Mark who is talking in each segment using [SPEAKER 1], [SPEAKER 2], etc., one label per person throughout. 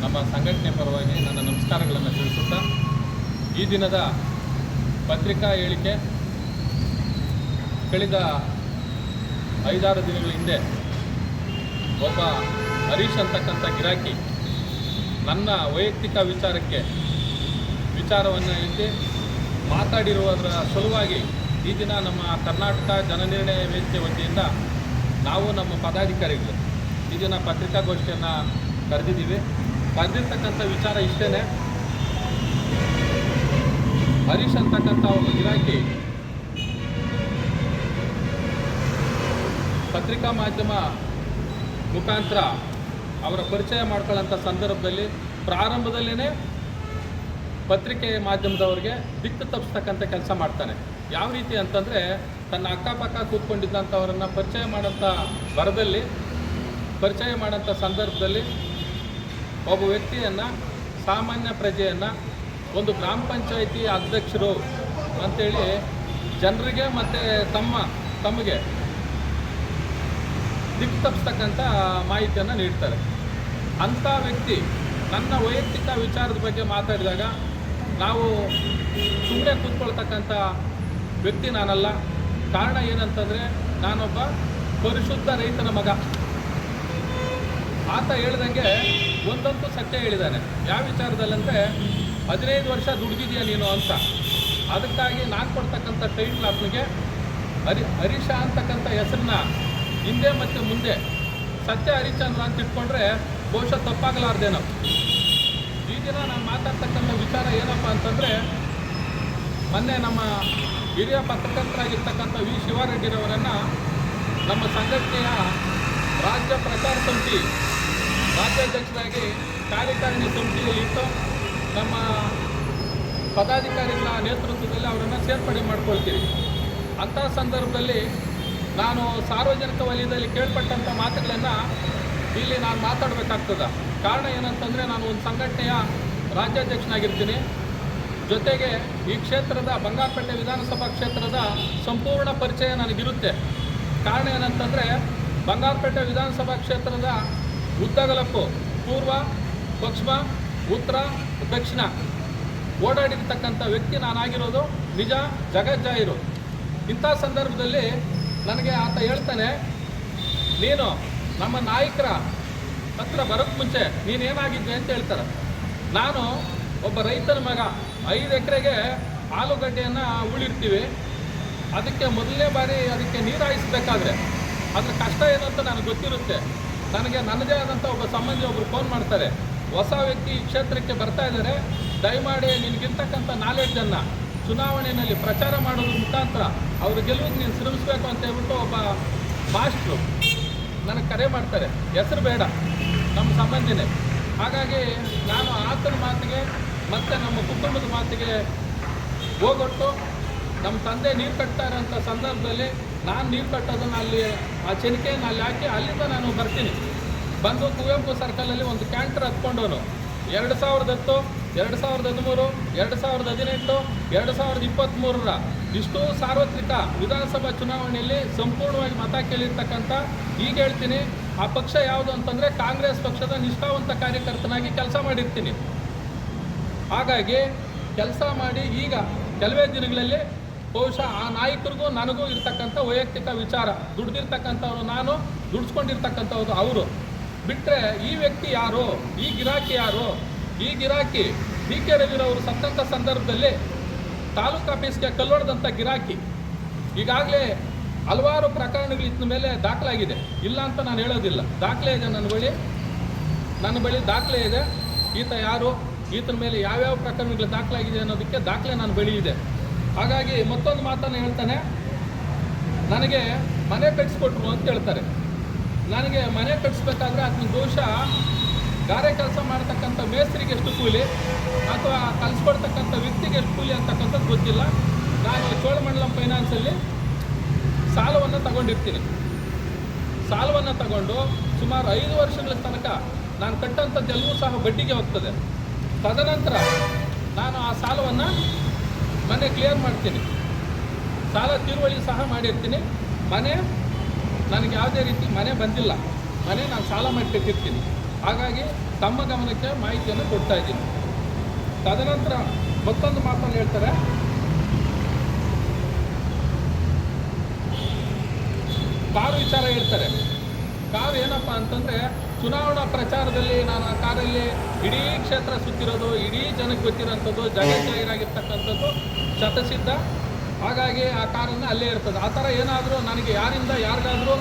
[SPEAKER 1] ನಮ್ಮ ಸಂಘಟನೆ ಪರವಾಗಿ ನನ್ನ ನಮಸ್ಕಾರಗಳನ್ನು ತಿಳಿಸುತ್ತಾ, ಈ ದಿನದ ಪತ್ರಿಕಾ ಹೇಳಿಕೆ ಕಳೆದ 5-6 ದಿನಗಳ ಹಿಂದೆ ಒಬ್ಬ ಹರೀಶ್ ಅಂತಕ್ಕಂಥ ಗಿರಾಕಿ ನನ್ನ ವೈಯಕ್ತಿಕ ವಿಚಾರವನ್ನು ಎತ್ತಿ ಮಾತಾಡಿರುವುದರ ಸಲುವಾಗಿ ಈ ದಿನ ನಮ್ಮ ಕರ್ನಾಟಕ ಜನನಿರ್ಣಯ ವೇದಿಕೆ ವತಿಯಿಂದ ನಾವು ನಮ್ಮ ಪದಾಧಿಕಾರಿಗಳು ಈ ದಿನ ಪತ್ರಿಕಾಗೋಷ್ಠಿಯನ್ನು ಕರೆದಿದ್ದೀವಿ. ಕರೆದಿರ್ತಕ್ಕಂಥ ವಿಚಾರ ಇಷ್ಟೇ, ಹರೀಶ್ ಅಂತಕ್ಕಂಥ ಒಬ್ಬ ಗಿರಾಕಿ ಪತ್ರಿಕಾ ಮಾಧ್ಯಮ ಮುಖಾಂತರ ಅವರ ಪರಿಚಯ ಮಾಡ್ಕೊಳ್ಳೋಂಥ ಸಂದರ್ಭದಲ್ಲಿ ಪ್ರಾರಂಭದಲ್ಲೇ ಪತ್ರಿಕೆ ಮಾಧ್ಯಮದವ್ರಿಗೆ ದಿಕ್ಕು ತಪ್ಪಿಸ್ತಕ್ಕಂಥ ಕೆಲಸ ಮಾಡ್ತಾನೆ. ಯಾವ ರೀತಿ ಅಂತಂದರೆ, ತನ್ನ ಅಕ್ಕಪಕ್ಕ ಕೂತ್ಕೊಂಡಿದ್ದಂಥವರನ್ನು ಪರಿಚಯ ಮಾಡೋಂಥ ಸಂದರ್ಭದಲ್ಲಿ ಒಬ್ಬ ವ್ಯಕ್ತಿಯನ್ನು, ಸಾಮಾನ್ಯ ಪ್ರಜೆಯನ್ನು ಒಂದು ಗ್ರಾಮ ಪಂಚಾಯಿತಿ ಅಧ್ಯಕ್ಷರು ಅಂಥೇಳಿ ಜನರಿಗೆ ಮತ್ತು ತಮಗೆ ದಿಕ್ಕು ತಪ್ಪಿಸ್ತಕ್ಕಂಥ ಮಾಹಿತಿಯನ್ನು ನೀಡ್ತಾರೆ. ಅಂಥ ವ್ಯಕ್ತಿ ನನ್ನ ವೈಯಕ್ತಿಕ ವಿಚಾರದ ಬಗ್ಗೆ ಮಾತಾಡಿದಾಗ ನಾವು ಸುಮ್ಮನೆ ಕೂತ್ಕೊಳ್ತಕ್ಕಂಥ ವ್ಯಕ್ತಿ ನಾನಲ್ಲ. ಕಾರಣ ಏನಂತಂದರೆ, ನಾನೊಬ್ಬ ಪರಿಶುದ್ಧ ರೈತನ ಮಗ. ಆತ ಹೇಳ್ದಂಗೆ ಒಂದಂತೂ ಸತ್ಯ ಹೇಳಿದ್ದಾನೆ. ಯಾವ ವಿಚಾರದಲ್ಲಂದರೆ, 15 ವರ್ಷ ದುಡ್ದಿದೆಯಾ ನೀನು ಅಂತ. ಅದಕ್ಕಾಗಿ ನಾನು ಕೊಡ್ತಕ್ಕಂಥ ಟೈಟ್ಲ್ ಆತನಿಗೆ ಹರೀಶ ಅಂತಕ್ಕಂಥ ಹೆಸರನ್ನ ಹಿಂದೆ ಮತ್ತು ಮುಂದೆ ಸತ್ಯ ಹರಿಶ್ಚಂದ್ರ ಅಂತ ಇಟ್ಕೊಂಡ್ರೆ ಬಹುಶಃ ತಪ್ಪಾಗಲಾರ್ದೇನೋ. ಈ ದಿನ ನಾನು ಮಾತಾಡ್ತಕ್ಕಂಥ ವಿಚಾರ ಏನಪ್ಪ ಅಂತಂದರೆ, ಮೊನ್ನೆ ನಮ್ಮ ಹಿರಿಯ ಪತ್ರಕರ್ತರಾಗಿರ್ತಕ್ಕಂಥ ವಿ ಶಿವಾರೆಡ್ಡಿರವರನ್ನು ನಮ್ಮ ಸಂಘಟನೆಯ ರಾಜ್ಯ ಪ್ರಚಾರ ಸಮಿತಿ ರಾಜ್ಯಾಧ್ಯಕ್ಷರಾಗಿ ಕಾರ್ಯಕಾರಿಣಿ ಸಮಿತಿಯಲ್ಲಿ ಇಟ್ಟು ನಮ್ಮ ಪದಾಧಿಕಾರಿಗಳ ನೇತೃತ್ವದಲ್ಲಿ ಅವರನ್ನು ಸೇರ್ಪಡೆ ಮಾಡ್ಕೊಳ್ತೀವಿ. ಅಂಥ ಸಂದರ್ಭದಲ್ಲಿ ನಾನು ಸಾರ್ವಜನಿಕ ವಲಯದಲ್ಲಿ ಕೇಳ್ಪಟ್ಟಂಥ ಮಾತುಗಳನ್ನು ಇಲ್ಲಿ ನಾನು ಮಾತಾಡಬೇಕಾಗ್ತದೆ. ಕಾರಣ ಏನಂತಂದರೆ, ನಾನು ಒಂದು ಸಂಘಟನೆಯ ರಾಜ್ಯಾಧ್ಯಕ್ಷನಾಗಿರ್ತೀನಿ. ಜೊತೆಗೆ ಈ ಕ್ಷೇತ್ರದ ಬಂಗಾರಪೇಟೆ ವಿಧಾನಸಭಾ ಕ್ಷೇತ್ರದ ಸಂಪೂರ್ಣ ಪರಿಚಯ ನನಗಿರುತ್ತೆ. ಕಾರಣ ಏನಂತಂದರೆ, ಬಂಗಾರಪೇಟೆ ವಿಧಾನಸಭಾ ಕ್ಷೇತ್ರದ ಉದ್ದಗಲಕ್ಕೂ ಪೂರ್ವ, ಪಶ್ಚಿಮ, ಉತ್ತರ, ದಕ್ಷಿಣ ಓಡಾಡಿರ್ತಕ್ಕಂಥ ವ್ಯಕ್ತಿ ನಾನಾಗಿರೋದು ನಿಜ, ಜಗಜ್ಜಾಹಿರು. ಇಂಥ ಸಂದರ್ಭದಲ್ಲಿ ನನಗೆ ಆತ ಹೇಳ್ತಾನೆ, ನೀನು ನಮ್ಮ ನಾಯಕರ ಹತ್ರ ಬರೋಕ್ಕೆ ಮುಂಚೆ ನೀನೇನಾಗಿದ್ದೆ ಅಂತ ಹೇಳ್ತಾರೆ. ನಾನು ಒಬ್ಬ ರೈತನ ಮಗ. 5 ಎಕರೆಗೆ ಆಲೂಗಡ್ಡೆಯನ್ನು ಉಳಿರ್ತೀವಿ. ಅದಕ್ಕೆ ಮೊದಲನೇ ಬಾರಿ ಅದಕ್ಕೆ ನೀರು ಹಾಯಿಸಬೇಕಾದ್ರೆ ಅದ್ರ ಕಷ್ಟ ಏನು ಅಂತ ನನಗೆ ಗೊತ್ತಿರುತ್ತೆ. ನನಗೆ ನನ್ನದೇ ಆದಂಥ ಒಬ್ಬ ಸಂಬಂಧಿ ಒಬ್ಬರು ಫೋನ್ ಮಾಡ್ತಾರೆ, ಹೊಸ ವ್ಯಕ್ತಿ ಈ ಕ್ಷೇತ್ರಕ್ಕೆ ಬರ್ತಾ ಇದ್ದಾರೆ, ದಯಮಾಡಿ ನಿನಗಿರ್ತಕ್ಕಂಥ ನಾಲೆಡ್ಜನ್ನು ಚುನಾವಣೆಯಲ್ಲಿ ಪ್ರಚಾರ ಮಾಡೋದ್ರ ಮುಖಾಂತರ ಅವ್ರ ಗೆಲುವಿಗೆ ನೀನು ಶ್ರಮಿಸಬೇಕು ಅಂತ ಹೇಳ್ಬಿಟ್ಟು ಒಬ್ಬ ಮಾಸ್ಟ್ರು ನನಗೆ ಕರೆ ಮಾಡ್ತಾರೆ. ಹೆಸರು ಬೇಡ, ನಮ್ಮ ಸಂಬಂಧಿನೇ. ಹಾಗಾಗಿ ನಾನು ಆತನ ಮಾತಿಗೆ ಮತ್ತು ನಮ್ಮ ಕುಟುಂಬದ ಮಾತಿಗೆ ಹೋಗೊಟ್ಟು ನಮ್ಮ ತಂದೆ ನೀರು ಕಟ್ತಾ ಇರೋಂಥ ಸಂದರ್ಭದಲ್ಲಿ ನಾನು ನೀರು ಕಟ್ಟೋದನ್ನು ಅಲ್ಲಿ ಆ ಚೆನಿಕೆಯನ್ನು ಅಲ್ಲಿ ಹಾಕಿ ಅಲ್ಲಿಂದ ನಾನು ಬರ್ತೀನಿ. ಬಂದು ಕುವೆಂಪು ಸರ್ಕಲಲ್ಲಿ ಒಂದು ಕ್ಯಾಂಟರ್ ಹತ್ಕೊಂಡವನು 2010, 2013, 2018, 2023 ಇಷ್ಟು ಸಾರ್ವತ್ರಿಕ ವಿಧಾನಸಭಾ ಚುನಾವಣೆಯಲ್ಲಿ ಸಂಪೂರ್ಣವಾಗಿ ಮತ ಕೇಳಿರ್ತಕ್ಕಂಥ, ಈಗ ಹೇಳ್ತೀನಿ, ಆ ಪಕ್ಷ ಯಾವುದು ಅಂತಂದರೆ ಕಾಂಗ್ರೆಸ್ ಪಕ್ಷದ ನಿಷ್ಠಾವಂತ ಕಾರ್ಯಕರ್ತನಾಗಿ ಕೆಲಸ ಮಾಡಿರ್ತೀನಿ. ಹಾಗಾಗಿ ಕೆಲಸ ಮಾಡಿ ಈಗ ಕೆಲವೇ ದಿನಗಳಲ್ಲಿ ಬಹುಶಃ ಆ ನಾಯಕರಿಗೂ ನನಗೂ ಇರ್ತಕ್ಕಂಥ ವೈಯಕ್ತಿಕ ವಿಚಾರ, ದುಡ್ದಿರ್ತಕ್ಕಂಥವ್ರು ನಾನು, ದುಡ್ಸ್ಕೊಂಡಿರ್ತಕ್ಕಂಥವ್ರು ಅವರು ಬಿಟ್ಟರೆ ಈ ವ್ಯಕ್ತಿ ಯಾರು, ಈ ಗಿರಾಕಿ ಯಾರು? ಈ ಗಿರಾಕಿ ಡಿ ಕೆ ರವಿರವರು ಸತ್ತಂಥ ಸಂದರ್ಭದಲ್ಲಿ ತಾಲೂಕು ಆಫೀಸ್ಗೆ ಕಲ್ಲೊಡೆದಂಥ ಗಿರಾಕಿ. ಈಗಾಗಲೇ ಹಲವಾರು ಪ್ರಕರಣಗಳು ಇತ್ತ ಮೇಲೆ ದಾಖಲಾಗಿದೆ, ಇಲ್ಲ ಅಂತ ನಾನು ಹೇಳೋದಿಲ್ಲ. ದಾಖಲೆ ಇದೆ ನನ್ನ ಬಳಿ ದಾಖಲೆ ಇದೆ. ಈತ ಯಾರು, ಈತನ ಮೇಲೆ ಯಾವ್ಯಾವ ಪ್ರಕರಣಗಳು ದಾಖಲಾಗಿದೆ ಅನ್ನೋದಕ್ಕೆ ದಾಖಲೆ ನನ್ನ ಬಳಿ ಇದೆ. ಹಾಗಾಗಿ ಮತ್ತೊಂದು ಮಾತನ್ನು ಹೇಳ್ತಾನೆ, ನನಗೆ ಮನೆ ಕಟ್ಟಿಸ್ಕೊಟ್ರು ಅಂತ ಹೇಳ್ತಾರೆ. ನನಗೆ ಮನೆ ಕಟ್ಟಿಸ್ಬೇಕಾದ್ರೆ ಅದನ್ನ ಬಹುಶಃ ಗಾರೆ ಕೆಲಸ ಮಾಡ್ತಕ್ಕಂಥ ಮೇಸ್ತ್ರಿಗೆ ಎಷ್ಟು ಕೂಲಿ ಅಥವಾ ಕಲಿಸ್ಕೊಡ್ತಕ್ಕಂಥ ವ್ಯಕ್ತಿಗೆ ಎಷ್ಟು ಕೂಲಿ ಅಂತಕ್ಕಂಥದ್ದು ಗೊತ್ತಿಲ್ಲ. ನಾನು ಚೋಳಮಂಡಲಂ ಫೈನಾನ್ಸಲ್ಲಿ ಸಾಲವನ್ನು ತಗೊಂಡಿರ್ತೀನಿ. ಸಾಲವನ್ನು ತಗೊಂಡು ಸುಮಾರು 5 ವರ್ಷಗಳ ತನಕ ನಾನು ಕಟ್ಟಂಥದ್ದೆಲ್ಲವೂ ಸಹ ಬಡ್ಡಿಗೆ ಹೋಗ್ತದೆ. ತದನಂತರ ನಾನು ಆ ಸಾಲವನ್ನು ಮನೆ ಕ್ಲಿಯರ್ ಮಾಡ್ತೀನಿ, ಸಾಲ ತೀರುವಳಿ ಸಹ ಮಾಡಿರ್ತೀನಿ. ಮನೆ ನನಗೆ ಯಾವುದೇ ರೀತಿ ಮನೆ ಬಂದಿಲ್ಲ, ಮನೆ ನಾನು ಸಾಲ ಮಾಡಿ ಕಟ್ಟಿರ್ತೀನಿ. ಹಾಗಾಗಿ ತಮ್ಮ ಗಮನಕ್ಕೆ ಮಾಹಿತಿಯನ್ನು ಕೊಡ್ತಾ ಇದ್ದೀನಿ. ತದನಂತರ ಮತ್ತೊಂದು ಮಾತನ್ನು ಹೇಳ್ತಾರೆ, ಕಾರು ವಿಚಾರ ಹೇಳ್ತಾರೆ. ಕಾರು ಏನಪ್ಪ ಅಂತಂದರೆ, ಚುನಾವಣಾ ಪ್ರಚಾರದಲ್ಲಿ ನಾನು ಆ ಕಾರಲ್ಲಿ ಇಡೀ ಕ್ಷೇತ್ರ ಸುತ್ತಿರೋದು, ಇಡೀ ಜನಕ್ಕೆ ಗೊತ್ತಿರೋಂಥದ್ದು, ಜಗಜ್ಜಾಹೀರಾಗಿರ್ತಕ್ಕಂಥದ್ದು ಶತಸಿದ್ಧ. ಹಾಗಾಗಿ ಆ ಕಾರನ್ನು ಅಲ್ಲೇ ಇರ್ತದೆ. ಆ ಥರ ಏನಾದರೂ ನನಗೆ ಯಾರಿಗಾದರೂ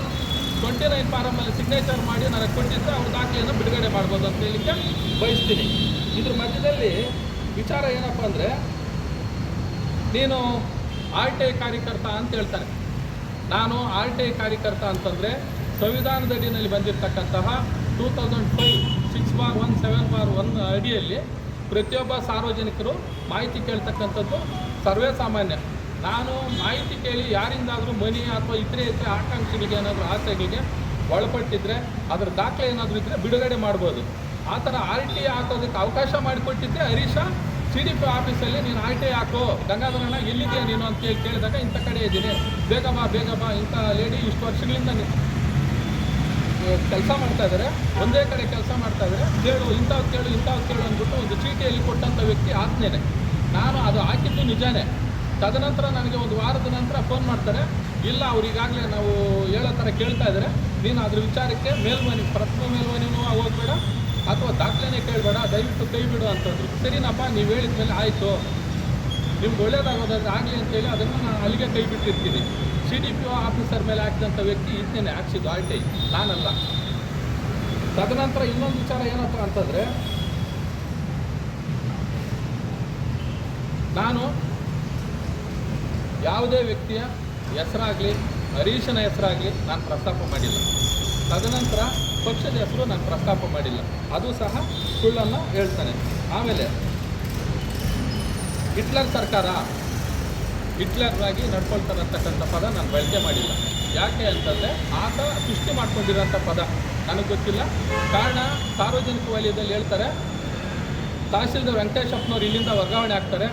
[SPEAKER 1] 29 ಫಾರಮಲ್ಲಿ ಸಿಗ್ನೇಚರ್ ಮಾಡಿ ನನಗೆ ಕೊಟ್ಟಿದ್ದರೆ ಅವ್ರ ದಾಖಲೆಯನ್ನು ಬಿಡುಗಡೆ ಮಾಡ್ಬೋದು ಅಂತ ಹೇಳಲಿಕ್ಕೆ ಬಯಸ್ತೀನಿ. ಇದ್ರ ಮಧ್ಯದಲ್ಲಿ ವಿಚಾರ ಏನಪ್ಪ ಅಂದರೆ, ನೀನು RTI ಕಾರ್ಯಕರ್ತ ಅಂತ ಹೇಳ್ತಾರೆ. ನಾನು RTI ಕಾರ್ಯಕರ್ತ ಅಂತಂದರೆ ಸಂವಿಧಾನದಡಿನಲ್ಲಿ ಬಂದಿರತಕ್ಕಂತಹ 2005 6/1 7/1 ಅಡಿಯಲ್ಲಿ ಪ್ರತಿಯೊಬ್ಬ ಸಾರ್ವಜನಿಕರು ಮಾಹಿತಿ ಕೇಳ್ತಕ್ಕಂಥದ್ದು ಸರ್ವೇ ಸಾಮಾನ್ಯ. ನಾನು ಮಾಹಿತಿ ಕೇಳಿ ಯಾರಿಂದಾದರೂ ಮನಿ ಅಥವಾ ಇತರೆ ಆಕಾಂಕ್ಷೆಗಳಿಗೆ ಏನಾದರೂ ಆಸೆಗಳಿಗೆ ಒಳಪಟ್ಟಿದ್ದರೆ ಅದರ ದಾಖಲೆ ಏನಾದರೂ ಇದ್ದರೆ ಬಿಡುಗಡೆ ಮಾಡ್ಬೋದು. ಆ ಥರ RTI ಹಾಕೋದಕ್ಕೆ ಅವಕಾಶ ಮಾಡಿಕೊಟ್ಟಿದ್ದೆ ಹರೀಶ. CDP ಆಫೀಸಲ್ಲಿ ನೀನು RTI ಹಾಕೋ, ಗಂಗಾಧರಣ್ಣ ಎಲ್ಲಿದೆಯಾ ನೀನು ಅಂತ ಕೇಳಿದಾಗ ಇಂಥ ಕಡೆ ಇದ್ದೀನಿ, ಬೇಗ ಬಾ ಇಂಥ ಲೇಡಿ ಇಷ್ಟು ವರ್ಷಗಳಿಂದ ಕೆಲಸ ಮಾಡ್ತಾ ಇದ್ದಾರೆ, ಒಂದೇ ಕಡೆ ಕೆಲಸ ಮಾಡ್ತಾ ಇದ್ದಾರೆ, ಕೇಳು ಇಂಥವು ಕೇಳು ಅಂದ್ಬಿಟ್ಟು ಒಂದು ಚೀಟಿಯಲ್ಲಿ ಕೊಟ್ಟಂಥ ವ್ಯಕ್ತಿ ಆತ್ನೇನೆ. ನಾನು ಅದು ಹಾಕಿದ್ದು ನಿಜಾನೇ. ತದನಂತರ ನನಗೆ ಒಂದು ವಾರದ ನಂತರ ಫೋನ್ ಮಾಡ್ತಾರೆ, ಇಲ್ಲ ಅವ್ರು ಈಗಾಗಲೇ ನಾವು ಹೇಳೋ ಥರ ಕೇಳ್ತಾ ಇದ್ದಾರೆ, ನೀನು ಅದ್ರ ವಿಚಾರಕ್ಕೆ ಪ್ರಥಮ ಮೇಲ್ಮನಿನೂ ಹೋಗಬೇಡ ಅಥವಾ ದಾಖಲೆನೇ ಕೇಳಬೇಡ, ದಯವಿಟ್ಟು ಕೈ ಬಿಡು ಅಂತಂದ್ರು. ಸರಿನಪ್ಪ, ನೀವು ಹೇಳಿದ ಮೇಲೆ ಆಯಿತು, ನಿಮ್ಗೆ ಒಳ್ಳೇದಾಗೋದಾದ್ರೆ ಆಗಲಿ ಅಂತೇಳಿ ಅದನ್ನು ನಾನು ಅಲ್ಲಿಗೆ ಕೈ ಬಿಟ್ಟಿರ್ತೀನಿ. CDP ಆಫೀಸರ್ ಮೇಲೆ ಹಾಕಿದಂಥ ವ್ಯಕ್ತಿ ಇದನ್ನೇ ಹಾಕ್ಸಿದ್ದು, RTI, ನಾನಲ್ಲ. ತದನಂತರ ಇನ್ನೊಂದು ವಿಚಾರ ಏನಪ್ಪ ಅಂತಂದರೆ, ನಾನು ಯಾವುದೇ ವ್ಯಕ್ತಿಯ ಹೆಸರಾಗಲಿ ಹರೀಶನ ಹೆಸರಾಗಲಿ ನಾನು ಪ್ರಸ್ತಾಪ ಮಾಡಿಲ್ಲ. ತದನಂತರ ಪಕ್ಷದ ಹೆಸರು ನಾನು ಪ್ರಸ್ತಾಪ ಮಾಡಿಲ್ಲ, ಅದು ಸಹ ಸುಳ್ಳನ್ನು ಹೇಳ್ತಾನೆ. ಆಮೇಲೆ ಹಿಟ್ಲರ್ ಸರ್ಕಾರ ಹಿಟ್ಲರಾಗಿ ನಡ್ಕೊಳ್ತಾರೆ ಅಂತಕ್ಕಂಥ ಪದ ನಾನು ಬಳಕೆ ಮಾಡಿಲ್ಲ. ಯಾಕೆ ಅಂತಂದರೆ ಆತ ಸೃಷ್ಟಿ ಮಾಡ್ಕೊಂಡಿರೋಂಥ ಪದ, ನನಗೆ ಗೊತ್ತಿಲ್ಲ. ಕಾರಣ ಸಾರ್ವಜನಿಕ ವಲಯದಲ್ಲಿ ಹೇಳ್ತಾರೆ, ತಹಸೀಲ್ದಾರ್ ವೆಂಕಟೇಶಪ್ಪನವ್ರು ಇಲ್ಲಿಂದ ವರ್ಗಾವಣೆ ಆಗ್ತಾರೆ.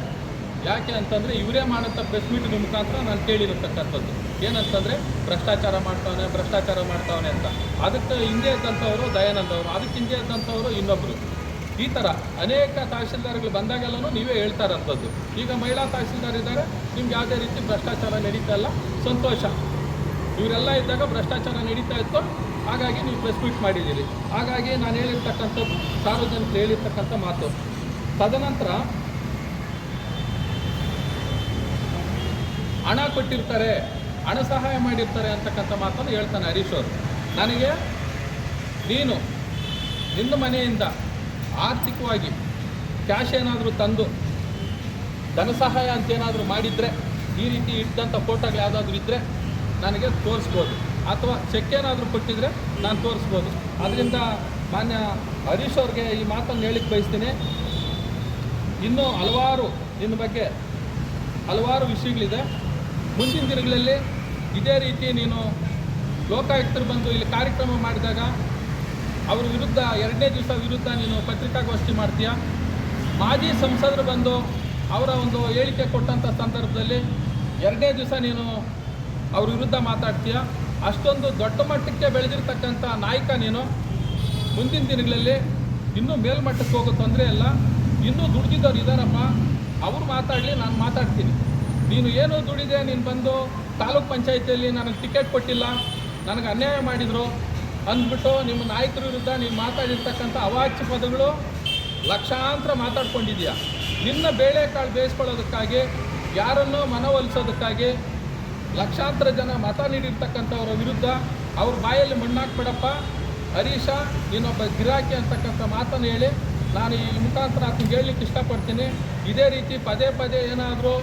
[SPEAKER 1] ಯಾಕೆ ಅಂತಂದರೆ ಇವರೇ ಮಾಡೋಂಥ ಪ್ರೆಸ್ ಮೀಟಿನ ಮುಖಾಂತರ ನಾನು ಕೇಳಿರತಕ್ಕಂಥದ್ದು ಏನಂತಂದರೆ ಭ್ರಷ್ಟಾಚಾರ ಮಾಡ್ತಾವನೆ ಅಂತ. ಅದಕ್ಕೆ ಹಿಂದೆ ಇದ್ದಂಥವರು ದಯಾನಂದ್ ಅವರು, ಅದಕ್ಕೆ ಹಿಂದೆ ಇದ್ದಂಥವರು ಇನ್ನೊಬ್ಬರು. ಈ ಥರ ಅನೇಕ ತಹಸೀಲ್ದಾರ್ಗಳು ಬಂದಾಗೆಲ್ಲೂ ನೀವೇ ಹೇಳ್ತಾರಂಥದ್ದು. ಈಗ ಮಹಿಳಾ ತಹಸೀಲ್ದಾರ್ ಇದ್ದಾರೆ, ನಿಮ್ಗೆ ಯಾವುದೇ ರೀತಿ ಭ್ರಷ್ಟಾಚಾರ ನಡೀತಾ ಇಲ್ಲ, ಸಂತೋಷ. ಇವರೆಲ್ಲ ಇದ್ದಾಗ ಭ್ರಷ್ಟಾಚಾರ ನಡೀತಾ ಇತ್ತು, ಹಾಗಾಗಿ ನೀವು ಪ್ರೆಸ್ ಮೀಟ್ ಮಾಡಿದ್ದೀರಿ. ಹಾಗಾಗಿ ನಾನು ಹೇಳಿರ್ತಕ್ಕಂಥದ್ದು ಸಾರ್ವಜನಿಕರು ಹೇಳಿರ್ತಕ್ಕಂಥ ಮಾತು. ತದನಂತರ ಹಣ ಕೊಟ್ಟಿರ್ತಾರೆ, ಹಣ ಸಹಾಯ ಮಾಡಿರ್ತಾರೆ ಅಂತಕ್ಕಂಥ ಮಾತನ್ನು ಹೇಳ್ತಾನೆ ಹರೀಶ್ ಅವರು. ನನಗೆ ನೀನು ನಿನ್ನ ಮನೆಯಿಂದ ಆರ್ಥಿಕವಾಗಿ ಕ್ಯಾಶ್ ಏನಾದರೂ ತಂದು ಧನ ಸಹಾಯ ಅಂತೇನಾದರೂ ಮಾಡಿದರೆ, ಈ ರೀತಿ ಇಟ್ಟಂಥ ಫೋಟೋಗಳು ಯಾವುದಾದ್ರೂ ಇದ್ದರೆ ನನಗೆ ತೋರಿಸ್ಬೋದು, ಅಥವಾ ಚೆಕ್ ಏನಾದರೂ ಕೊಟ್ಟಿದ್ರೆ ನಾನು ತೋರಿಸ್ಬೋದು. ಅದರಿಂದ ಮಾನ್ಯ ಹರೀಶ್ ಅವ್ರಿಗೆ ಈ ಮಾತನ್ನು ಹೇಳಿಕ್ಕೆ ಬಯಸ್ತೀನಿ. ಇನ್ನೂ ನಿನ್ನ ಬಗ್ಗೆ ಹಲವಾರು ವಿಷಯಗಳಿದೆ. ಮುಂದಿನ ದಿನಗಳಲ್ಲಿ ಇದೇ ರೀತಿ ನೀನು ಲೋಕಾಯುಕ್ತರು ಬಂದು ಇಲ್ಲಿ ಕಾರ್ಯಕ್ರಮ ಮಾಡಿದಾಗ ಅವ್ರ ವಿರುದ್ಧ 2ನೇ ದಿವಸ ವಿರುದ್ಧ ನೀನು ಪತ್ರಿಕಾಗೋಷ್ಠಿ ಮಾಡ್ತೀಯ. ಮಾಜಿ ಸಂಸದರು ಬಂದು ಅವರ ಒಂದು ಹೇಳಿಕೆ ಕೊಟ್ಟಂಥ ಸಂದರ್ಭದಲ್ಲಿ 2ನೇ ದಿವಸ ನೀನು ಅವ್ರ ವಿರುದ್ಧ ಮಾತಾಡ್ತೀಯ. ಅಷ್ಟೊಂದು ದೊಡ್ಡ ಮಟ್ಟಕ್ಕೆ ಬೆಳೆದಿರ್ತಕ್ಕಂಥ ನಾಯಕ ನೀನು. ಮುಂದಿನ ದಿನಗಳಲ್ಲಿ ಇನ್ನೂ ಮೇಲ್ಮಟ್ಟಕ್ಕೆ ಹೋಗೋ ತೊಂದರೆ ಇಲ್ಲ. ಇನ್ನೂ ದುಡ್ದಿದ್ದವ್ರು ಇದ್ದಾರಪ್ಪ, ಅವ್ರು ಮಾತಾಡಲಿ, ನಾನು ಮಾತಾಡ್ತೀನಿ. ನೀನು ಏನು ದುಡಿದೆ, ನೀನು ಬಂದು ತಾಲೂಕ್ ಪಂಚಾಯತಿಯಲ್ಲಿ ನನಗೆ ಟಿಕೆಟ್ ಕೊಟ್ಟಿಲ್ಲ, ನನಗೆ ಅನ್ಯಾಯ ಮಾಡಿದರು ಅಂದ್ಬಿಟ್ಟು ನಿಮ್ಮ ನಾಯಕರ ವಿರುದ್ಧ ನೀನು ಮಾತಾಡಿರ್ತಕ್ಕಂಥ ಅವಾಚ್ಯ ಪದಗಳು ಲಕ್ಷಾಂತರ ಮಾತಾಡ್ಕೊಂಡಿದೆಯಾ. ನಿನ್ನ ಬೇಳೆಕಾಳು ಬೇಯಿಸ್ಕೊಳ್ಳೋದಕ್ಕಾಗಿ, ಯಾರನ್ನೋ ಮನವೊಲಿಸೋದಕ್ಕಾಗಿ ಲಕ್ಷಾಂತರ ಜನ ಮತ ನೀಡಿರ್ತಕ್ಕಂಥವ್ರ ವಿರುದ್ಧ ಅವ್ರ ಬಾಯಲ್ಲಿ ಮಣ್ಣಾಕ್ಬಿಡಪ್ಪ ಹರೀಶ, ನೀನೊಬ್ಬ ಗಿರಾಕಿ ಅಂತಕ್ಕಂಥ ಮಾತನ್ನು ಹೇಳಿ ನಾನು ಈ ಮುಖಾಂತರ ಅದನ್ನು ಹೇಳಲಿಕ್ಕೆ ಇಷ್ಟಪಡ್ತೀನಿ. ಇದೇ ರೀತಿ ಪದೇ ಪದೇ ಏನಾದರೂ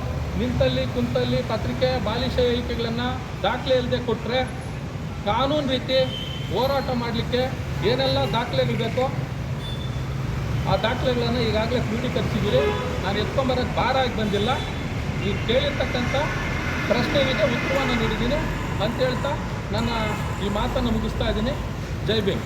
[SPEAKER 1] ನಿಂತಲ್ಲಿ ಕುಂತಲ್ಲಿ ಪತ್ರಿಕೆ ಬಾಲಿಶ ಹೇಳಿಕೆಗಳನ್ನು ದಾಖಲೆ ಇಲ್ಲದೆ ಕೊಟ್ಟರೆ ಕಾನೂನು ರೀತಿ ಹೋರಾಟ ಮಾಡಲಿಕ್ಕೆ ಏನೆಲ್ಲ ದಾಖಲೆಗಳು ಬೇಕೋ ಆ ದಾಖಲೆಗಳನ್ನು ಈಗಾಗಲೇ ಕ್ರೋಢೀಕರಿಸಿದ್ದೀರಿ. ನಾನು ಎತ್ಕೊಂಬರೋಕ್ಕೆ ಭಾರ ಆಗಿ ಬಂದಿಲ್ಲ. ಈಗ ಕೇಳಿರ್ತಕ್ಕಂಥ ಪ್ರಶ್ನೆಗೆ ಉತ್ತರವನ್ನು ನೀಡಿದ್ದೀನಿ ಅಂತ ಹೇಳ್ತಾ ನನ್ನ ಈ ಮಾತನ್ನು ಮುಗಿಸ್ತಾ ಇದ್ದೀನಿ. ಜೈ ಭೀಮ್.